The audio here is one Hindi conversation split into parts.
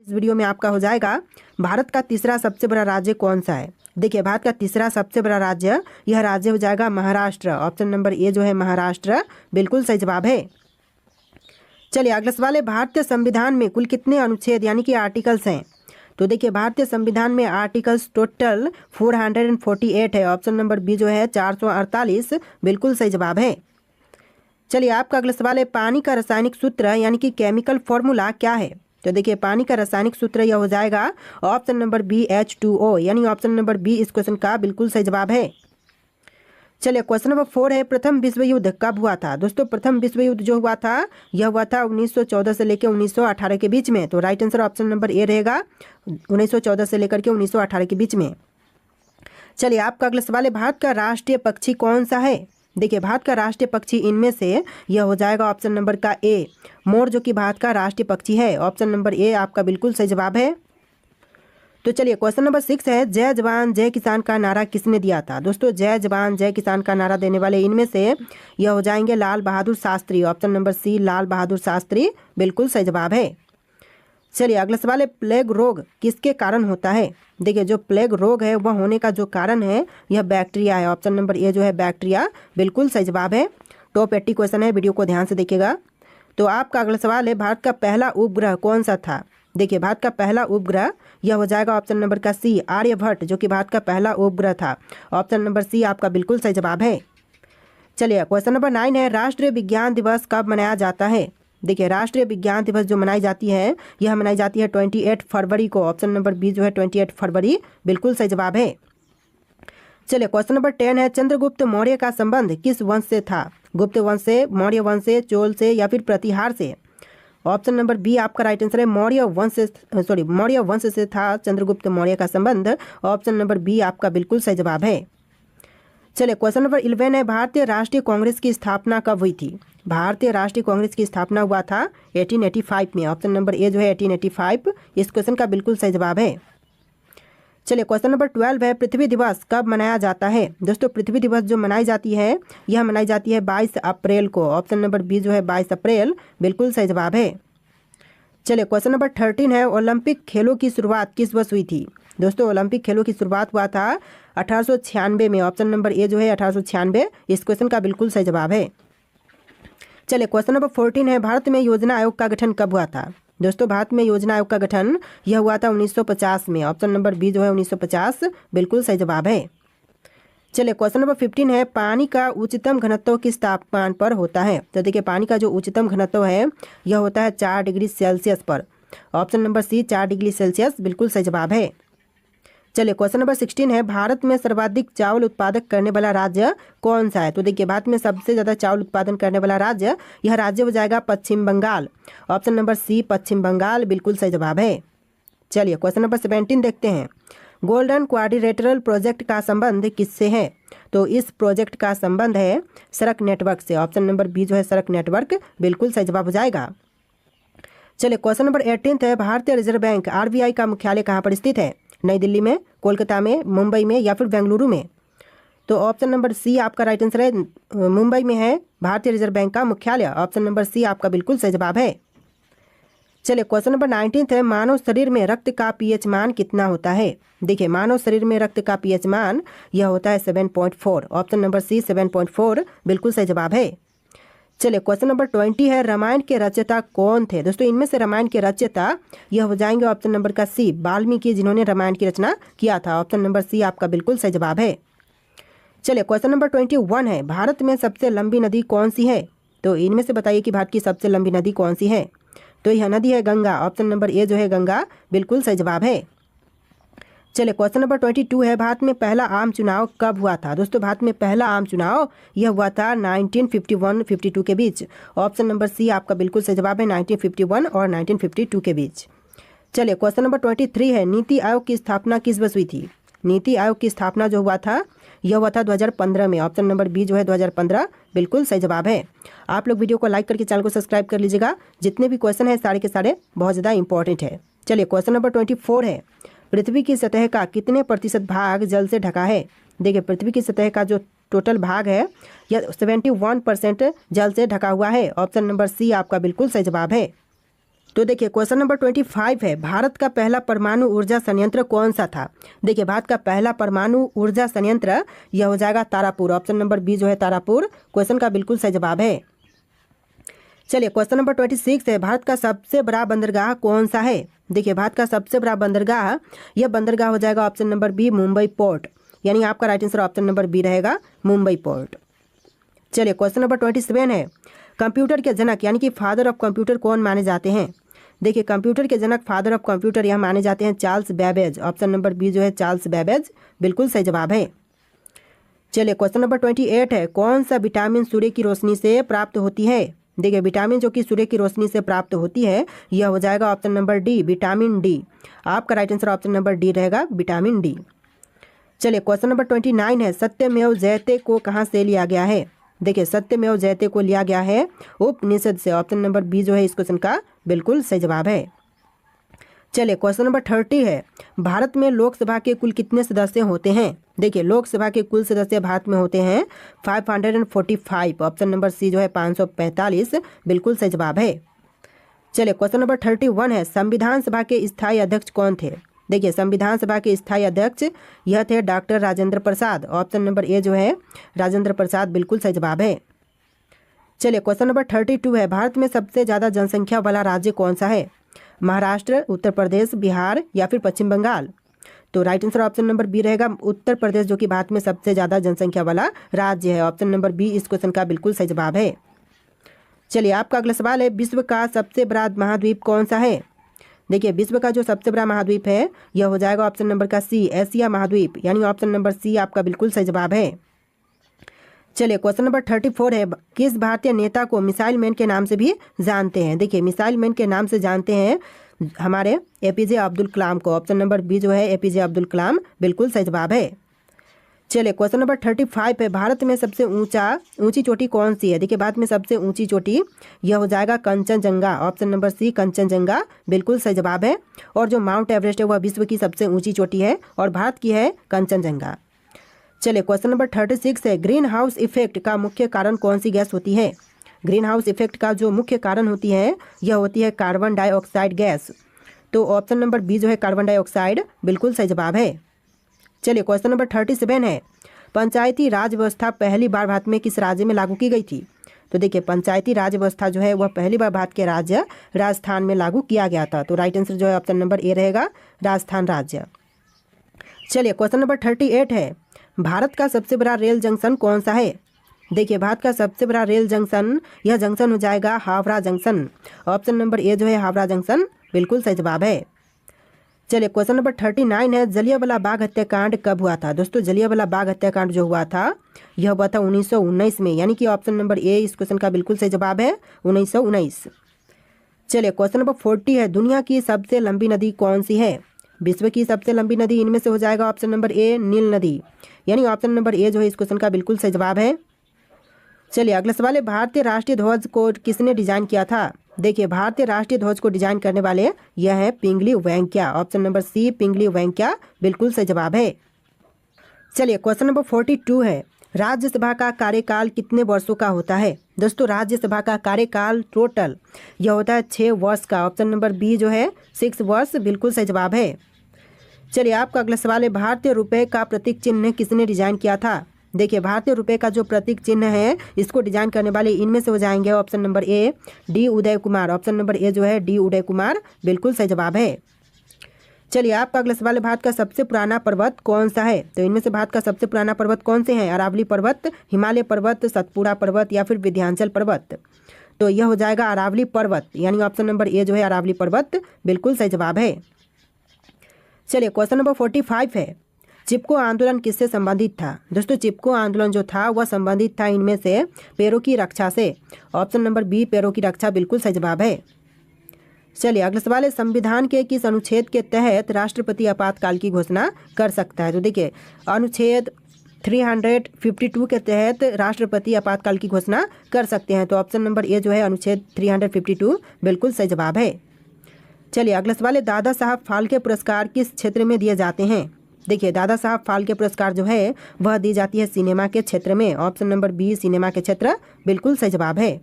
इस वीडियो में आपका हो जाएगा भारत का तीसरा सबसे बड़ा राज्य कौन सा है। देखिए, भारत का तीसरा सबसे बड़ा राज्य, यह राज्य हो जाएगा महाराष्ट्र। ऑप्शन नंबर ए जो है महाराष्ट्र, बिल्कुल सही जवाब है। चलिए अगला सवाल है, भारतीय संविधान में कुल कितने अनुच्छेद यानी कि आर्टिकल्स हैं। तो देखिए, भारतीय संविधान में आर्टिकल्स टोटल 448 है। ऑप्शन नंबर बी जो है 448, बिल्कुल सही जवाब है। चलिए आपका अगला सवाल है, पानी का रासायनिक सूत्र यानी कि केमिकल फॉर्मूला क्या है। तो देखिए, पानी का रासायनिक सूत्र यह हो जाएगा ऑप्शन नंबर बी H2O, यानी ऑप्शन नंबर बी इस क्वेश्चन का बिल्कुल सही जवाब है। चलिए क्वेश्चन नंबर 4 है, प्रथम विश्व युद्ध कब हुआ था। दोस्तों, प्रथम विश्व युद्ध जो हुआ था यह हुआ था 1914 से लेकर 1918 के बीच में। तो right answer option number A रहेगा, 1914 से लेकर के 1918 के बीच में। चलिए आपका अगला सवाल है, भारत का राष्ट्रीय पक्षी कौन सा है। देखिए, भारत का राष्ट्रीय पक्षी इनमें से यह हो जाएगा ऑप्शन नंबर का ए, मोर, जो कि भारत का राष्ट्रीय पक्षी है। ऑप्शन नंबर ए आपका बिल्कुल सही जवाब है। तो चलिए क्वेश्चन नंबर 6 है, जय जवान जय किसान का नारा किसने दिया था। दोस्तों, जय जवान जय किसान का नारा देने वाले इनमें से यह हो जाएंगे लाल बहादुर शास्त्री। ऑप्शन नंबर सी लाल बहादुर शास्त्री, बिल्कुल सही जवाब है। चलिए अगला सवाल है, प्लेग रोग किसके कारण होता है। देखिए, जो प्लेग रोग है वह होने का जो कारण है यह बैक्टीरिया है। ऑप्शन नंबर ए जो है बैक्टीरिया, बिल्कुल सही जवाब है। टॉप 80 क्वेश्चन है, वीडियो को ध्यान से देखिएगा। तो आपका अगला सवाल है, भारत का पहला उपग्रह कौन सा था। देखिए, भारत का पहला उपग्रह यह हो जाएगा ऑप्शन नंबर का सी आर्यभट्ट, जो कि भारत का पहला उपग्रह था। ऑप्शन नंबर सी आपका बिल्कुल सही जवाब है। चलिए क्वेश्चन नंबर 9 है, राष्ट्रीय विज्ञान दिवस कब मनाया जाता है। देखिए, राष्ट्रीय विज्ञान दिवस जो मनाई जाती है यह मनाई जाती है 28 फरवरी को। ऑप्शन नंबर बी जो है 28 फरवरी, बिल्कुल सही जवाब है। चलिए क्वेश्चन नंबर 10 है, चंद्रगुप्त मौर्य का संबंध किस वंश से था। गुप्त वंश से, मौर्य वंश से, चोल से या फिर प्रतिहार से। ऑप्शन नंबर बी आपका राइट आंसर है, मौर्य वंश से था चंद्रगुप्त मौर्य का संबंध। ऑप्शन नंबर बी आपका बिल्कुल सही जवाब है। चलिए क्वेश्चन नंबर 11 है, भारतीय राष्ट्रीय कांग्रेस की स्थापना कब हुई थी। भारतीय राष्ट्रीय कांग्रेस की स्थापना हुआ था 1885 में। ऑप्शन नंबर ए जो है 1885 इस क्वेश्चन का बिल्कुल सही जवाब है। चलिए क्वेश्चन नंबर 12 है, पृथ्वी दिवस कब मनाया जाता है। दोस्तों, पृथ्वी दिवस जो मनाई जाती है यह मनाई जाती है 22 अप्रैल को। ऑप्शन नंबर बी जो है 22 अप्रैल, बिल्कुल सही जवाब है। चलिए क्वेश्चन नंबर 13 है, ओलंपिक खेलों की शुरुआत किस वर्ष हुई थी। दोस्तों, ओलंपिक खेलों की शुरुआत हुआ था 1896 में। ऑप्शन नंबर ए जो है 1896 इस क्वेश्चन का बिल्कुल सही जवाब है। चलिए क्वेश्चन नंबर 14 है, भारत में योजना आयोग का गठन कब हुआ था। दोस्तों, भारत में योजना आयोग का गठन यह हुआ था 1950 में। ऑप्शन नंबर बी जो है 1950, बिल्कुल सही जवाब है। चलिए क्वेश्चन नंबर 15 है, पानी का उच्चतम घनत्व किस तापमान पर होता है। तो देखिए, पानी का जो उच्चतम घनत्व है यह होता है 4 डिग्री सेल्सियस पर। Option number C 4 degree Celsius, बिल्कुल सही जवाब है। चलिए क्वेश्चन नंबर 16 है, भारत में सर्वाधिक चावल उत्पादक करने वाला राज्य कौन सा है। तो देखिए, भारत में सबसे ज़्यादा चावल उत्पादन करने वाला राज्य, यह राज्य हो जाएगा पश्चिम बंगाल। ऑप्शन नंबर सी पश्चिम बंगाल, बिल्कुल सही जवाब है। चलिए क्वेश्चन नंबर 17 देखते हैं, गोल्डन क्वाड्रिलेटरल प्रोजेक्ट का संबंध किससे है। तो इस प्रोजेक्ट का संबंध है सड़क नेटवर्क से। ऑप्शन नंबर बी जो है सड़क नेटवर्क, बिल्कुल सही जवाब हो जाएगा। चलिए क्वेश्चन नंबर 18 है, भारतीय रिजर्व बैंक RBI का मुख्यालय कहाँ पर स्थित है। नई दिल्ली में, कोलकाता में, मुंबई में या फिर बेंगलुरु में। तो ऑप्शन नंबर सी आपका राइट आंसर है, मुंबई में है भारतीय रिजर्व बैंक का मुख्यालय। ऑप्शन नंबर सी आपका बिल्कुल सही जवाब है। चलिए क्वेश्चन नंबर 19 है, मानव शरीर में रक्त का pH मान कितना होता है। देखिए, मानव शरीर में रक्त का pH मान यह होता है 7.4। ऑप्शन नंबर सी 7.4, बिल्कुल सही जवाब है। चलिए क्वेश्चन नंबर 20 है, रामायण के रचयिता कौन थे। दोस्तों, इनमें से रामायण के रचयिता यह हो जाएंगे ऑप्शन नंबर का सी वाल्मीकि, जिन्होंने रामायण की रचना किया था। ऑप्शन नंबर सी आपका बिल्कुल सही जवाब है। चलिए क्वेश्चन नंबर 21 है, भारत में सबसे लंबी नदी कौन सी है। तो इनमें से बताइए कि भारत की सबसे लंबी नदी कौन सी है। तो यह नदी है गंगा। ऑप्शन नंबर ए जो है गंगा, बिल्कुल सही जवाब है। चलिए क्वेश्चन नंबर 22 है, भारत में पहला आम चुनाव कब हुआ था। दोस्तों, भारत में पहला आम चुनाव यह हुआ था 1951-52 के बीच। ऑप्शन नंबर सी आपका बिल्कुल सही जवाब है, 1951 और 1952 के बीच। चलिए क्वेश्चन नंबर 23 है, नीति आयोग की स्थापना किस वर्ष हुई थी। नीति आयोग की स्थापना जो हुआ था यह हुआ था 2015 में। ऑप्शन नंबर बी जो है 2015, बिल्कुल सही जवाब है। आप लोग वीडियो को लाइक करके चैनल को सब्सक्राइब कर लीजिएगा। जितने भी क्वेश्चन है सारे के सारे बहुत ज़्यादा इंपॉर्टेंट है। चलिए क्वेश्चन नंबर 24 है, पृथ्वी की सतह का कितने प्रतिशत भाग जल से ढका है। देखिए, पृथ्वी की सतह का जो टोटल भाग है यह 71% जल से ढका हुआ है। ऑप्शन नंबर सी आपका बिल्कुल सही जवाब है। तो देखिए क्वेश्चन नंबर 25 है, भारत का पहला परमाणु ऊर्जा संयंत्र कौन सा था। देखिए भारत का पहला परमाणु ऊर्जा संयंत्र यह हो जाएगा तारापुर। ऑप्शन नंबर बी जो है तारापुर क्वेश्चन का बिल्कुल सही जवाब है। चलिए क्वेश्चन नंबर 26 है, भारत का सबसे बड़ा बंदरगाह कौन सा है। देखिए भारत का सबसे बड़ा बंदरगाह, यह बंदरगाह हो जाएगा option number B Mumbai port, यानी आपका right answer option number B रहेगा मुंबई पोर्ट। चलिए क्वेश्चन नंबर 27 है, कंप्यूटर के जनक यानी कि फादर ऑफ कंप्यूटर कौन माने जाते हैं। देखिए कंप्यूटर के जनक फादर ऑफ कंप्यूटर यह माने जाते हैं Charles Babbage. Option number B जो है चार्ल्स बैबेज बिल्कुल सही जवाब है। चलिए क्वेश्चन नंबर 28 है, कौन सा विटामिन सूर्य की रोशनी से प्राप्त होती है। देखिए विटामिन जो कि सूर्य की रोशनी से प्राप्त होती है यह हो जाएगा option number D vitamin D. आपका right answer option number D रहेगा विटामिन डी। चलिए क्वेश्चन नंबर 29 है, सत्यमेव जयते को कहाँ से लिया गया है। देखिए सत्यमेव जयते को लिया गया है उपनिषद से। ऑप्शन नंबर बी जो है इस क्वेश्चन का बिल्कुल सही जवाब है। चलिए क्वेश्चन नंबर 30 है, भारत में लोकसभा के कुल कितने सदस्य होते हैं। देखिए लोकसभा के कुल सदस्य भारत में होते हैं 545। ऑप्शन नंबर सी जो है 545 बिल्कुल सही जवाब है। चलिए क्वेश्चन नंबर 31 है, संविधान सभा के स्थायी अध्यक्ष कौन थे। देखिए संविधान सभा के स्थायी अध्यक्ष यह थे doctor Rajendra Prasad. Option number A जो है राजेंद्र प्रसाद बिल्कुल सही जवाब है। चलिए क्वेश्चन नंबर 32 है, भारत में सबसे ज़्यादा जनसंख्या वाला राज्य कौन सा है। महाराष्ट्र, उत्तर प्रदेश, बिहार या फिर पश्चिम बंगाल। तो right answer option number B रहेगा उत्तर प्रदेश, जो कि भारत में सबसे ज़्यादा जनसंख्या वाला राज्य है। ऑप्शन नंबर बी इस क्वेश्चन का बिल्कुल सही जवाब है। चलिए आपका अगला सवाल है, विश्व का सबसे बड़ा महाद्वीप कौन सा है। देखिए विश्व का जो सबसे बड़ा महाद्वीप है यह हो जाएगा ऑप्शन नंबर का सी एशिया महाद्वीप, यानी ऑप्शन नंबर सी आपका बिल्कुल सही जवाब है। चलिए क्वेश्चन नंबर 34 है, किस भारतीय नेता को मिसाइल मैन के नाम से भी जानते हैं। देखिए मिसाइल मैन के नाम से जानते हैं हमारे एपीजे अब्दुल कलाम को। ऑप्शन नंबर बी जो है एपीजे अब्दुल कलाम बिल्कुल सही जवाब है। चलिए क्वेश्चन नंबर 35 है, भारत में सबसे ऊंची चोटी कौन सी है। देखिए भारत में सबसे ऊंची चोटी यह हो जाएगा Kanchenjunga. Option number C Kanchenjunga बिल्कुल सही जवाब है। और जो माउंट एवरेस्ट है वह विश्व की सबसे ऊंची चोटी है और भारत की है कंचनजंगा। चलिए क्वेश्चन नंबर 36 है, ग्रीन हाउस इफेक्ट का मुख्य कारण कौन सी गैस होती है। ग्रीन हाउस इफेक्ट का जो मुख्य कारण होती है यह होती है कार्बन डाइऑक्साइड गैस। तो ऑप्शन नंबर बी जो है कार्बन डाइऑक्साइड बिल्कुल सही जवाब है। चलिए क्वेश्चन नंबर 37 है, पंचायती राज व्यवस्था पहली बार भारत में किस राज्य में लागू की गई थी। तो देखिए पंचायती राज व्यवस्था जो है वह पहली बार भारत के राज्य राजस्थान में लागू किया गया था। तो राइट आंसर जो है ऑप्शन नंबर ए रहेगा राजस्थान राज्य। चलिए क्वेश्चन नंबर 38 है, भारत का सबसे बड़ा रेल जंक्शन कौन सा है। देखिए भारत का सबसे बड़ा रेल जंक्शन यह जंक्शन हो जाएगा Howrah junction. Option number A जो है हावड़ा जंक्शन बिल्कुल सही जवाब है। चलिए क्वेश्चन नंबर 39 है, जलियांवाला बाग हत्याकांड कब हुआ था। दोस्तों जलियांवाला बाग हत्याकांड जो हुआ था यह हुआ था 1919 में, यानी कि ऑप्शन नंबर ए इस क्वेश्चन का बिल्कुल सही जवाब है 1919। चलिए क्वेश्चन नंबर 40 है, दुनिया की सबसे लंबी नदी कौन सी है। विश्व की सबसे लंबी नदी इनमें से हो जाएगा ऑप्शन नंबर ए नील नदी, यानी ऑप्शन नंबर ए जो है इस क्वेश्चन का बिल्कुल सही जवाब है। चलिए अगला सवाल है, भारतीय राष्ट्रीय ध्वज को किसने डिजाइन किया था। देखिए भारतीय राष्ट्रीय ध्वज को डिजाइन करने वाले यह है पिंगली वेंकैया। ऑप्शन नंबर सी पिंगली वेंकैया बिल्कुल सही जवाब है। चलिए क्वेश्चन नंबर 42 है, राज्यसभा का कार्यकाल कितने वर्षों का होता है। दोस्तों राज्यसभा का कार्यकाल टोटल यह होता है 6 वर्ष का। ऑप्शन नंबर बी जो है 6 वर्ष बिल्कुल सही जवाब है। चलिए आपका अगला सवाल है, भारतीय रुपये का प्रतीक चिन्ह किसने डिजाइन किया था। देखिए भारतीय रुपये का जो प्रतीक चिन्ह है इसको डिजाइन करने वाले इनमें से हो जाएंगे option number A D Uday Kumar. Option number A जो है डी उदय कुमार बिल्कुल सही जवाब है। चलिए आपका अगला सवाल है, भारत का सबसे पुराना पर्वत कौन सा है। तो इनमें से भारत का सबसे पुराना पर्वत कौन से हैं, अरावली पर्वत, हिमालय पर्वत, सतपुड़ा पर्वत या फिर विंध्याचल पर्वत। तो यह हो जाएगा अरावली पर्वत, यानी ऑप्शन नंबर ए जो है अरावली पर्वत बिल्कुल सही जवाब है। चलिए क्वेश्चन नंबर 45 है, चिपको आंदोलन किससे संबंधित था। दोस्तों चिपको आंदोलन जो था वह संबंधित था इनमें से पैरों की रक्षा से। ऑप्शन नंबर बी पैरों की रक्षा बिल्कुल सही जवाब है। चलिए अगला सवाल है, संविधान के किस अनुच्छेद के तहत राष्ट्रपति आपातकाल की घोषणा कर सकता है। तो देखिए अनुच्छेद 352 के तहत राष्ट्रपति आपातकाल की घोषणा कर सकते हैं। तो ऑप्शन नंबर ए जो है अनुच्छेद 352 बिल्कुल सही जवाब है। चलिए अगला सवाल है, दादा साहब फाल्के पुरस्कार किस क्षेत्र में दिए जाते हैं। देखिए दादा साहब फाल्के पुरस्कार जो है वह दी जाती है सिनेमा के क्षेत्र में। ऑप्शन नंबर बी सिनेमा के क्षेत्र बिल्कुल सही जवाब है।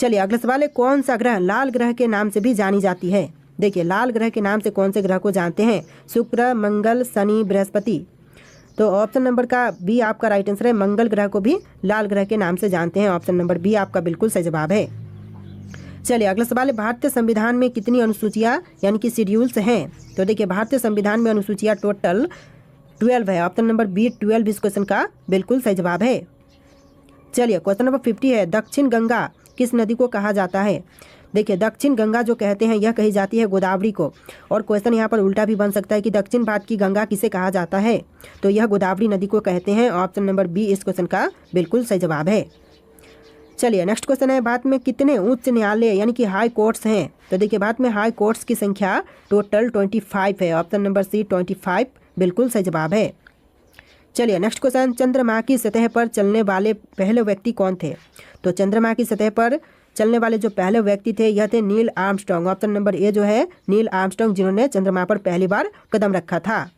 चलिए अगला सवाल है, कौन सा ग्रह लाल ग्रह के नाम से भी जानी जाती है? देखिए लाल ग्रह के नाम से कौन से ग्रह को जानते हैं? शुक्र, मंगल, शनि, बृहस्पति। तो ऑप्शन नंबर का बी आपका राइट आंसर है, मंगल ग्रह को भी लाल ग्रह के नाम से जानते हैं। ऑप्शन नंबर बी आपका बिल्कुल सही जवाब है। चलिए अगला सवाल है, भारतीय संविधान में कितनी अनुसूचियां यानी कि शेड्यूल्स हैं? तो देखिए भारतीय संविधान में अनुसूचियां टोटल 12 है। ऑप्शन नंबर बी 12 इस क्वेश्चन का बिल्कुल सही जवाब है। चलिए क्वेश्चन नंबर 50 है, दक्षिण गंगा किस नदी को कहा जाता है? देखिए दक्षिण गंगा जो कहते हैं यह कही जाती है गोदावरी को। और क्वेश्चन यहाँ पर उल्टा भी बन सकता है कि दक्षिण भारत की गंगा किसे कहा जाता है? तो यह गोदावरी नदी को कहते हैं। ऑप्शन नंबर बी इस क्वेश्चन का बिल्कुल सही जवाब है। चलिए नेक्स्ट क्वेश्चन है, भारत में कितने उच्च न्यायालय यानी कि हाई कोर्ट्स हैं? तो देखिए भारत में हाई कोर्ट्स की संख्या टोटल 25 है। ऑप्शन नंबर सी 25 बिल्कुल सही जवाब है। चलिए नेक्स्ट क्वेश्चन, चंद्रमा की सतह पर चलने वाले पहले व्यक्ति कौन थे? तो चंद्रमा की सतह पर चलने वाले जो पहले व्यक्ति थे यह थे Neil Armstrong. Option number A जो है नील आर्मस्ट्रांग, जिन्होंने चंद्रमा पर पहली बार कदम रखा था।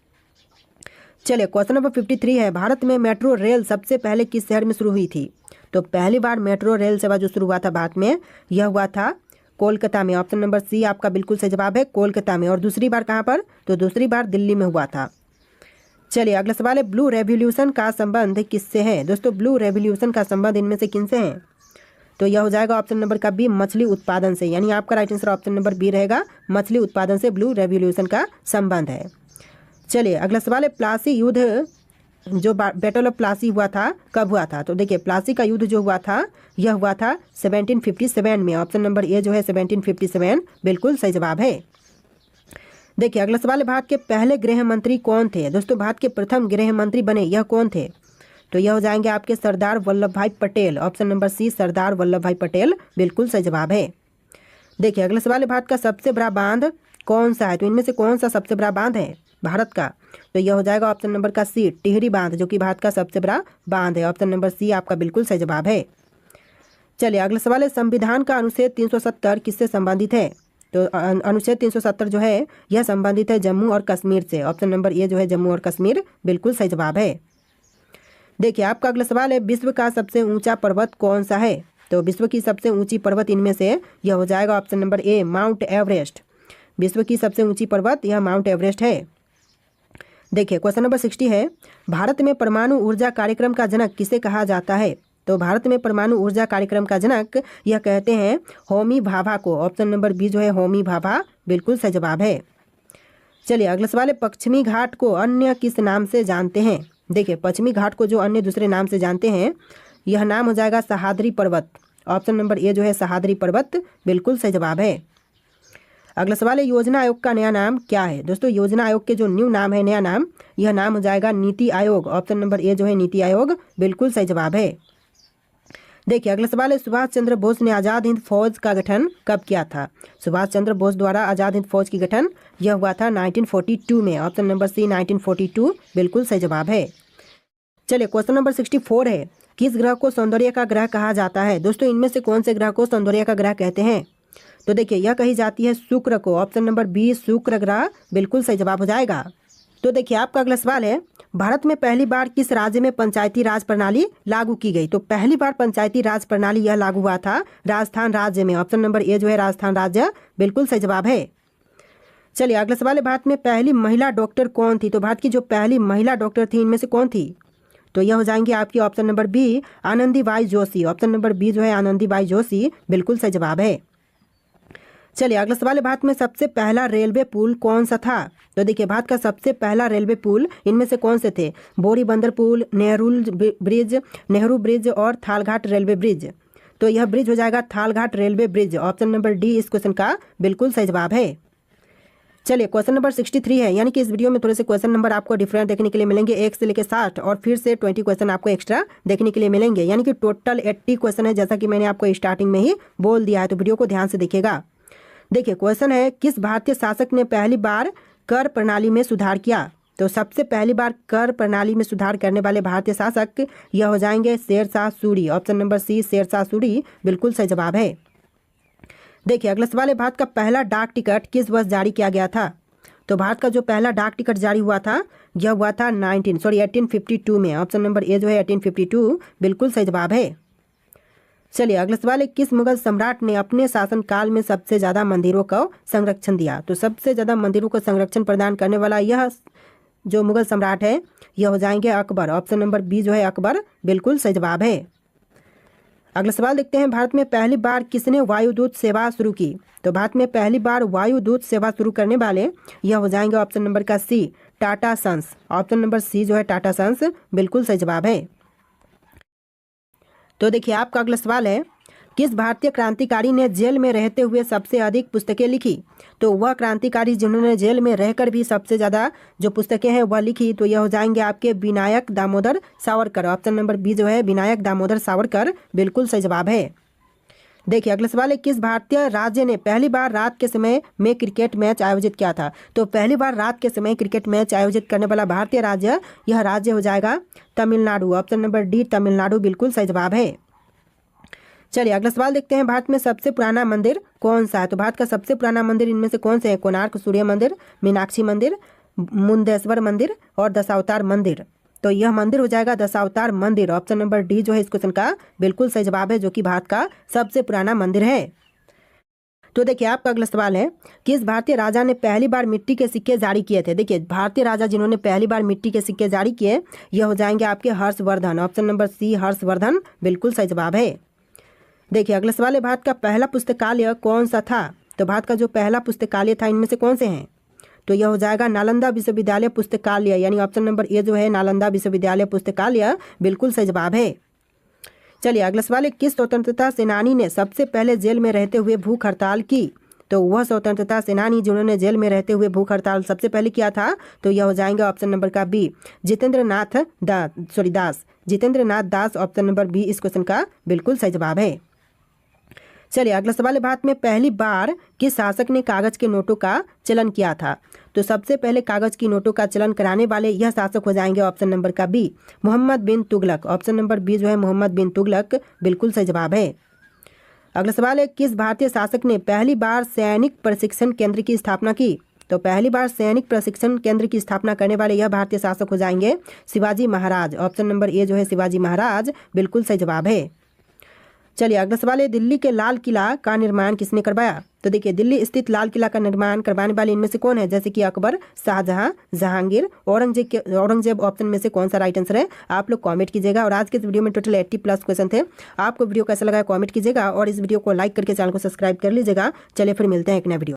चलिए क्वेश्चन नंबर 53 है, भारत में मेट्रो रेल सबसे पहले किस शहर में शुरू हुई थी? तो पहली बार मेट्रो रेल सेवा जो शुरू हुआ था भारत में यह हुआ था कोलकाता में। ऑप्शन नंबर सी आपका बिल्कुल सही जवाब है, कोलकाता में। और दूसरी बार कहाँ पर? तो दूसरी बार दिल्ली में हुआ था। चलिए अगला सवाल है, ब्लू रेवोल्यूशन का संबंध किससे है? दोस्तों ब्लू रेवोल्यूशन का संबंध इनमें से किनसे है? तो यह हो जाएगा ऑप्शन नंबर का बी मछली उत्पादन से, यानी आपका right answer option number B रहेगा, मछली उत्पादन से ब्लू रेवोल्यूशन का संबंध है। चलिए अगला सवाल है, प्लासी युद्ध जो बैटल ऑफ प्लासी हुआ था कब हुआ था? तो देखिए प्लासी का युद्ध जो हुआ था यह हुआ था 1757 में। ऑप्शन नंबर ए जो है 1757 बिल्कुल सही जवाब है। देखिए अगला सवाल है, भारत के पहले गृह मंत्री कौन थे? दोस्तों भारत के प्रथम गृह मंत्री बने यह कौन थे? तो यह हो जाएंगे आपके सरदार वल्लभ भाई पटेल। ऑप्शन नंबर सी सरदार वल्लभ भाई पटेल बिल्कुल सही जवाब है। देखिए अगला सवाल है, भारत का सबसे बड़ा बांध कौन सा है? तो इनमें से कौन सा सबसे बड़ा बांध है भारत का? तो यह हो जाएगा ऑप्शन नंबर का सी टिहरी बांध, जो कि भारत का सबसे बड़ा बांध है। ऑप्शन नंबर सी आपका बिल्कुल सही जवाब है। चलिए अगला सवाल है, संविधान का अनुच्छेद 370 किससे संबंधित है? तो अनुच्छेद 370 जो है यह संबंधित है जम्मू और कश्मीर से। ऑप्शन नंबर ए जो है जम्मू और कश्मीर बिल्कुल सही जवाब है। देखिए आपका अगला सवाल है, विश्व का सबसे ऊंचा पर्वत कौन सा है? तो विश्व की सबसे ऊंची पर्वत इनमें से यह हो जाएगा option number A mount Everest. विश्व की सबसे ऊंची पर्वत यह माउंट एवरेस्ट है। देखिए क्वेश्चन नंबर 60 है, भारत में परमाणु ऊर्जा कार्यक्रम का जनक किसे कहा जाता है? तो भारत में परमाणु ऊर्जा कार्यक्रम का जनक यह कहते हैं होमी भाभा को। ऑप्शन नंबर बी जो है होमी भाभा बिल्कुल सही जवाब है। चलिए अगला सवाल है, पश्चिमी घाट को अन्य किस नाम से जानते हैं? देखिए पश्चिमी घाट को जो अन्य दूसरे नाम से जानते हैं यह नाम हो जाएगा सह्याद्री पर्वत। ऑप्शन नंबर ए जो है सह्याद्री पर्वत बिल्कुल सही जवाब है। अगला सवाल है, योजना आयोग का नया नाम क्या है? दोस्तों योजना आयोग के जो न्यू नाम है, नया नाम, यह नाम हो जाएगा NITI Aayog. Option number A जो है नीति आयोग बिल्कुल सही जवाब है। देखिए अगला सवाल है, सुभाष चंद्र बोस ने आज़ाद हिंद फौज का गठन कब किया था? सुभाष चंद्र बोस द्वारा आज़ाद हिंद फौज की गठन यह हुआ था 1942 में। ऑप्शन नंबर सी 1942 बिल्कुल सही जवाब है। चलिए क्वेश्चन नंबर 64 है, किस ग्रह को सौंदर्य का ग्रह कहा जाता है? दोस्तों इनमें से कौन से ग्रह को सौंदर्य का ग्रह कहते हैं? तो देखिए यह कही जाती है शुक्र को। ऑप्शन नंबर बी शुक्र ग्रह बिल्कुल सही जवाब हो जाएगा। तो देखिए आपका अगला सवाल है, भारत में पहली बार किस राज्य में पंचायती राज प्रणाली लागू की गई? तो पहली बार पंचायती राज प्रणाली यह लागू हुआ था राजस्थान राज्य में। ऑप्शन नंबर ए जो है राजस्थान राज्य बिल्कुल सही जवाब है। चलिए अगला सवाल है, भारत में पहली महिला डॉक्टर कौन थी? तो भारत की जो पहली महिला डॉक्टर थी इनमें से कौन थी? तो यह हो जाएंगे आपकी option number B Anandibai Joshi. Option number B जो है आनंदीबाई जोशी बिल्कुल सही जवाब है। चलिए अगला सवाल है, भारत में सबसे पहला रेलवे पुल कौन सा था? तो देखिए भारत का सबसे पहला रेलवे पुल इनमें से कौन से थे? बोरी बंदर पुल, नेहरू ब्रिज और थालघाट रेलवे ब्रिज। तो यह ब्रिज हो जाएगा Thalghat railway bridge. Option number D इस क्वेश्चन का बिल्कुल सही जवाब है। चलिए क्वेश्चन नंबर 63 है, यानी कि इस वीडियो में थोड़े से क्वेश्चन नंबर आपको डिफरेंट देखने के लिए मिलेंगे, 1 से लेकर 60 और फिर से 20 क्वेश्चन आपको एक्स्ट्रा देखने के लिए मिलेंगे, यानी कि टोटल 80 क्वेश्चन है, जैसा कि मैंने आपको स्टार्टिंग में ही बोल दिया है। तो वीडियो को ध्यान से देखिएगा। देखिए क्वेश्चन है, किस भारतीय शासक ने पहली बार कर प्रणाली में सुधार किया? तो सबसे पहली बार कर प्रणाली में सुधार करने वाले भारतीय शासक यह हो जाएंगे Sher Shah Suri. Option number C Sher Shah Suri बिल्कुल सही जवाब है। देखिए अगला सवाल है, भारत का पहला डाक टिकट किस वर्ष जारी किया गया था? तो भारत का जो पहला डाक टिकट जारी हुआ था यह हुआ था 1852 में। ऑप्शन नंबर ए जो है 1852 बिल्कुल सही जवाब है। चलिए अगला सवाल है, किस मुगल सम्राट ने अपने शासनकाल में सबसे ज़्यादा मंदिरों को संरक्षण दिया? तो सबसे ज़्यादा मंदिरों को संरक्षण प्रदान करने वाला यह जो मुगल सम्राट है यह हो जाएंगे अकबर। ऑप्शन नंबर बी जो है अकबर बिल्कुल सही जवाब है। अगला सवाल देखते हैं, भारत में पहली बार किसने वायुदूत सेवा शुरू की? तो भारत में पहली बार वायुदूत सेवा शुरू करने वाले यह हो जाएंगे ऑप्शन नंबर का C, Tata Sons. Option number C जो है टाटा सन्स बिल्कुल सही जवाब है। तो देखिए आपका अगला सवाल है, किस भारतीय क्रांतिकारी ने जेल में रहते हुए सबसे अधिक पुस्तकें लिखी? तो वह क्रांतिकारी जिन्होंने जेल में रहकर भी सबसे ज़्यादा जो पुस्तकें हैं वह लिखी, तो यह हो जाएंगे आपके Vinayak Damodar Savarkar. Option number B जो है विनायक दामोदर सावरकर बिल्कुल सही जवाब है। देखिए अगला सवाल है, किस भारतीय राज्य ने पहली बार रात के समय में क्रिकेट मैच आयोजित किया था? तो पहली बार रात के समय क्रिकेट मैच आयोजित करने वाला भारतीय राज्य यह राज्य हो जाएगा Tamil Nadu. Option number D Tamil Nadu बिल्कुल सही जवाब है। चलिए अगला सवाल देखते हैं, भारत में सबसे पुराना मंदिर कौन सा है? तो भारत का सबसे पुराना मंदिर इनमें से कौन से है? कोणार्क सूर्य मंदिर, मीनाक्षी मंदिर, मुंदेश्वर मंदिर और दशावतार मंदिर। तो यह मंदिर हो जाएगा दशावतार मंदिर। ऑप्शन नंबर डी जो है इस क्वेश्चन का बिल्कुल सही जवाब है, जो कि भारत का सबसे पुराना मंदिर है। तो देखिए आपका अगला सवाल है, किस भारतीय राजा ने पहली बार मिट्टी के सिक्के जारी किए थे? देखिए भारतीय राजा जिन्होंने पहली बार मिट्टी के सिक्के जारी किए यह हो जाएंगे आपके Harshvardhan. Option number C Harshvardhan बिल्कुल सही जवाब है। देखिए अगला सवाल है, भारत का पहला पुस्तकालय कौन सा था? तो भारत का जो पहला पुस्तकालय था इनमें से कौन से हैं? तो यह हो जाएगा नालंदा विश्वविद्यालय पुस्तकालय, यानी ऑप्शन नंबर ए जो है नालंदा विश्वविद्यालय पुस्तकालय बिल्कुल सही जवाब है। चलिए अगला सवाल है, किस स्वतंत्रता सेनानी ने सबसे पहले जेल में रहते हुए भूख हड़ताल की? तो वह स्वतंत्रता सेनानी जिन्होंने जेल में रहते हुए भूख हड़ताल सबसे पहले किया था तो यह हो जाएंगे ऑप्शन नंबर का बी जितेंद्र नाथ दास। जितेंद्र नाथ दास ऑप्शन नंबर बी इस क्वेश्चन का बिल्कुल सही जवाब है। चलिए अगला सवाल है, भारत में पहली बार किस शासक ने कागज के नोटों का चलन किया था? तो सबसे पहले कागज की नोटों का चलन कराने वाले यह शासक हो जाएंगे ऑप्शन नंबर का बी मोहम्मद बिन तुगलक। ऑप्शन नंबर बी जो है मोहम्मद बिन तुगलक बिल्कुल सही जवाब है। अगला सवाल है, किस भारतीय शासक ने पहली बार सैनिक प्रशिक्षण केंद्र की स्थापना की? तो पहली बार सैनिक प्रशिक्षण केंद्र की स्थापना करने वाले यह भारतीय शासक हो जाएंगे Shivaji Maharaj. Option number A जो है शिवाजी महाराज बिल्कुल सही जवाब है। चलिए अगला सवाल है, दिल्ली के लाल किला का निर्माण किसने करवाया? तो देखिए दिल्ली स्थित लाल किला का निर्माण करवाने वाले इनमें से कौन है? जैसे कि अकबर, शाहजहां, जहांगीर, औरंगजेब ऑप्शन में से कौन सा राइट आंसर है? आप लोग कमेंट कीजिएगा। और आज के इस वीडियो में टोटल 80+ क्वेश्चन थे। आपको वीडियो कैसा लगा कमेंट कीजिएगा और इस वीडियो को लाइक करके चैनल को सब्सक्राइब कर लीजिएगा। चलिए फिर मिलते हैं एक नया वीडियो।